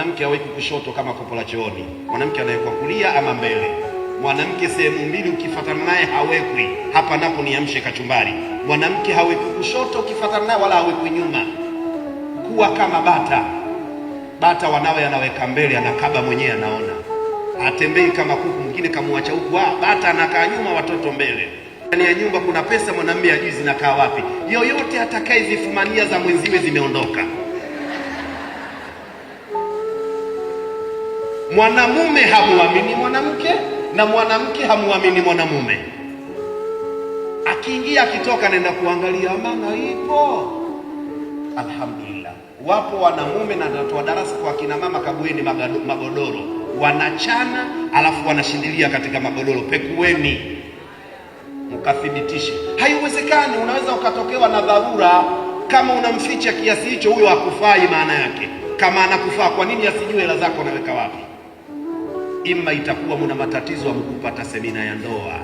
mwanamke haweki kushoto kama kopo la chooni. Mwanamke anawekwa kulia ama mbele. Mwanamke sehemu mbili ukifuatana naye hawekwi. Hapa napo niamshe kachumbari. Mwanamke hawekwi kushoto ukifuatana naye, wala hawekwi nyuma. Kuwa kama bata. Bata wanawe anaweka mbele, anakaba mwenyewe anaona. Atembei kama kuku, mwingine kamuacha huku. Bata anakaa nyuma, watoto mbele. Ndani ya nyumba kuna pesa, mwanamume hajui zinakaa wapi. Yoyote atakaye zifumania za mwenziwe zimeondoka. Mwanamume hamuamini mwanamke na mwanamke hamuamini mwanamume. Akiingia akitoka naenda kuangalia amana ipo. Alhamdulillah. Wapo wanamume na natoa darasa kwa kina mama, kabueni magodoro. Wanachana alafu wanashindilia katika magodoro. Pekueni mkathibitishe. Haiwezekani. Unaweza ukatokewa na dharura. Kama unamficha kiasi hicho, huyo hakufai maana yake. Kama anakufaa, kwa nini asijue hela zako unaweka wapi? Ima itakuwa mna matatizo ya kupata semina ya ndoa.